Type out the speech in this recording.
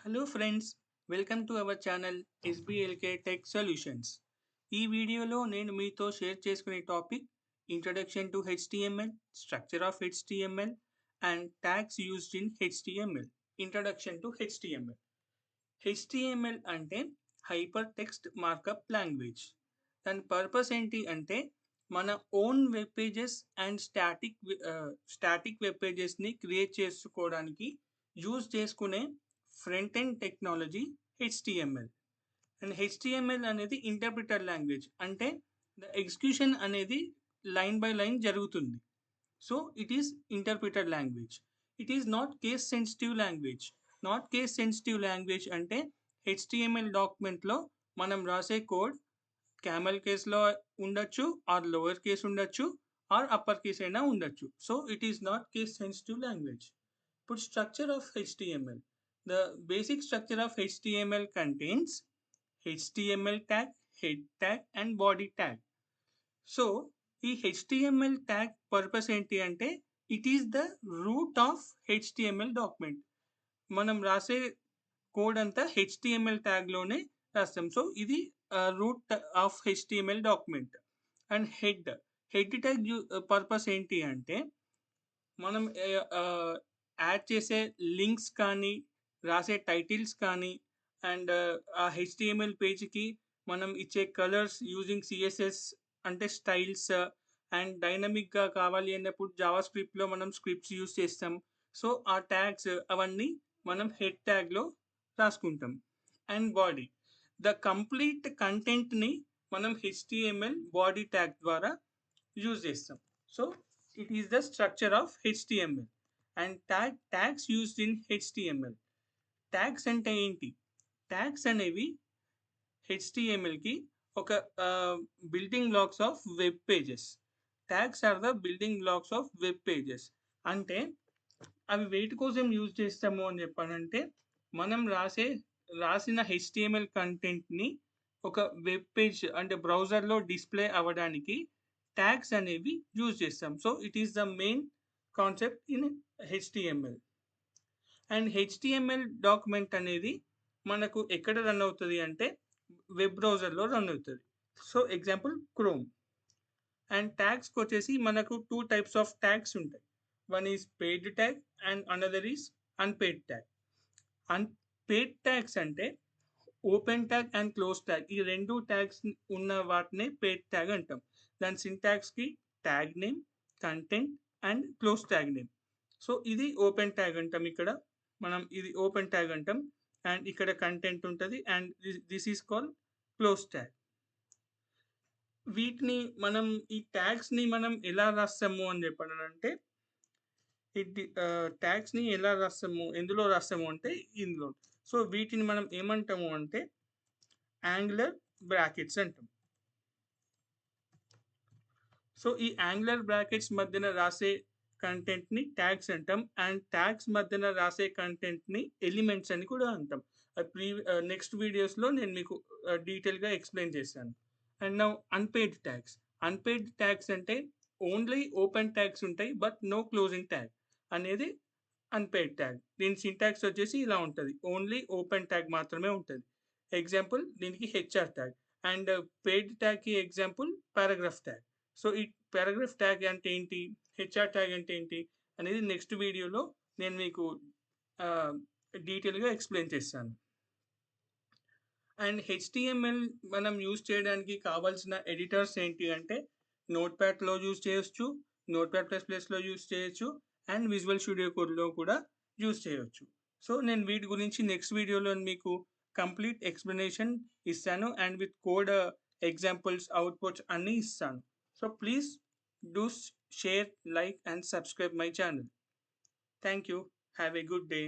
Hello friends, welcome to our channel SBLK tech solutions. ఈ వీడియోలో నేను మీతో షేర్ చేసుకునే topic introduction to HTML, structure of HTML and tags used in HTML. Introduction to HTML. HTML అంటే hyper text markup language. దాని purpose ఏంటి అంటే మన own web pages and static web పేజెస్ని క్రియేట్ చేసుకోవడానికి యూజ్ చేసుకునే front end technology HTML. And HTML అనేది interpreter language, అంటే ద ఎగ్జిక్యూషన్ అనేది లైన్ బై లైన్ జరుగుతుంది. So it is interpreter language. It is not case sensitive language. Not case sensitive language అంటే HTML డాక్యుమెంట్లో మనం రాసే కోడ్ క్యామెల్ కేస్లో ఉండొచ్చు, ఆర్ లోవర్ కేస్ ఉండొచ్చు, ఆర్ అప్పర్ కేస్ అయినా ఉండొచ్చు. So it is not case sensitive language. ఇప్పుడు structure of HTML. The basic structure of HTML contains HTML tag, head tag and body tag. So, ఈ HTML tag purpose ఏంటి అంటే it is the root of HTML document. మనం రాసే code అంతా HTML ట్యాగ్లోనే రాస్తాం. So ఇది root of HTML document. And head tag purpose ఏంటి అంటే మనం యాడ్ చేసే లింక్స్ కానీ రాసే టైటిల్స్ కానీ అండ్ ఆ హెచ్టిఎంఎల్ పేజ్కి మనం ఇచ్చే కలర్స్ యూజింగ్ సిఎస్ఎస్ అంటే స్టైల్స్ అండ్ డైనమిక్గా కావాలి అన్నప్పుడు జావా స్క్రిప్ట్లో మనం స్క్రిప్ట్స్ యూజ్ చేస్తాం. సో ఆ ట్యాగ్స్ అవన్నీ మనం హెడ్ ట్యాగ్లో రాసుకుంటాం. అండ్ బాడీ, ద కంప్లీట్ కంటెంట్ని మనం హెచ్టిఎంఎల్ బాడీ ట్యాగ్ ద్వారా యూజ్ చేస్తాం. So it is the structure of HTML. And tags used in HTML. Tags అంటే ఏంటి? ట్యాగ్స్ అనేవి హెచ్టిఎంఎల్కి ఒక building blocks of web pages. Tags are the building blocks of web pages. అంటే అవి వేటి కోసం యూజ్ చేస్తాము అని చెప్పానంటే మనం రాసిన హెచ్టిఎంఎల్ కంటెంట్ని ఒక వెబ్ పేజ్ అంటే బ్రౌజర్లో డిస్ప్లే అవ్వడానికి ట్యాగ్స్ అనేవి యూజ్ చేస్తాం. So it is the main concept in HTML. And HTML document అనేది మనకు ఎక్కడ రన్ అవుతుంది అంటే వెబ్ బ్రౌజర్లో రన్ అవుతుంది. So example Chrome. అండ్ ట్యాగ్స్కి వచ్చేసి మనకు 2 types ఆఫ్ ట్యాగ్స్ ఉంటాయి. One is paired tag and another is unpaired tag. Unpaired tags అంటే open tag and close tag, ఈ 2 ట్యాగ్స్ ఉన్న వాటినే పెయిడ్ ట్యాగ్ అంటాం. దాని సింటాక్స్కి tag name, content and close tag name. So ఇది ఓపెన్ ట్యాగ్ అంటాం. ఇక్కడ మనం ఇది ఓపెన్ ట్యాగ్ అంటాం. అండ్ ఇక్కడ కంటెంట్ ఉంటుంది and this is called close tag. వీటిని మనం ఈ ట్యాగ్స్ని మనం ఎలా రాస్తాము అని చెప్పానంటే ట్యాగ్స్ని ఎలా రాస్తాము, ఎందులో రాస్తాము అంటే ఇందులో. సో వీటిని మనం ఏమంటాము అంటే యాంగులర్ బ్రాకెట్స్ అంటాం. సో ఈ యాంగులర్ బ్రాకెట్స్ మధ్యన రాసే కంటెంట్ని ట్యాగ్స్ అంటాం. అండ్ ట్యాగ్స్ మధ్యన రాసే కంటెంట్ని ఎలిమెంట్స్ అని కూడా అంటాం. నెక్స్ట్ వీడియోస్లో నేను మీకు డీటెయిల్గా ఎక్స్ప్లెయిన్ చేశాను. And now unpaid tags. Unpaid tags అంటే ఓన్లీ ఓపెన్ ట్యాగ్స్ ఉంటాయి బట్ నో క్లోజింగ్ ట్యాగ్ అనేది అన్పెయిడ్ ట్యాగ్. దీని సింటాక్స్ వచ్చేసి ఇలా ఉంటుంది, ఓన్లీ ఓపెన్ ట్యాగ్ మాత్రమే ఉంటుంది. ఎగ్జాంపుల్ దీనికి హెచ్ఆర్ ట్యాగ్. అండ్ పెయిడ్ ట్యాగ్కి ఎగ్జాంపుల్ పారాగ్రాఫ్ ట్యాగ్. సో ఈ పారాగ్రాఫ్ ట్యాగ్ అంటే ఏంటి, హెచ్ఆర్ ట్యాగ్ అంటే ఏంటి అనేది నెక్స్ట్ వీడియోలో నేను మీకు డీటెయిల్గా ఎక్స్ప్లెయిన్ చేస్తాను. అండ్ హెచ్టిఎంఎల్ మనం యూజ్ చేయడానికి కావాల్సిన ఎడిటర్స్ ఏంటి అంటే నోట్ప్యాడ్లో యూజ్ చేయొచ్చు, నోట్ప్యాడ్ ప్లస్ ప్లస్లో యూజ్ చేయొచ్చు అండ్ విజువల్ స్టూడియో కోడ్లో కూడా యూజ్ చేయొచ్చు. సో నేను వీటి గురించి నెక్స్ట్ వీడియోలో మీకు కంప్లీట్ ఎక్స్ప్లెనేషన్ ఇస్తాను and with code examples, outputs అన్నీ ఇస్తాను. So please do share, like and subscribe my channel. Thank you. Have a good day.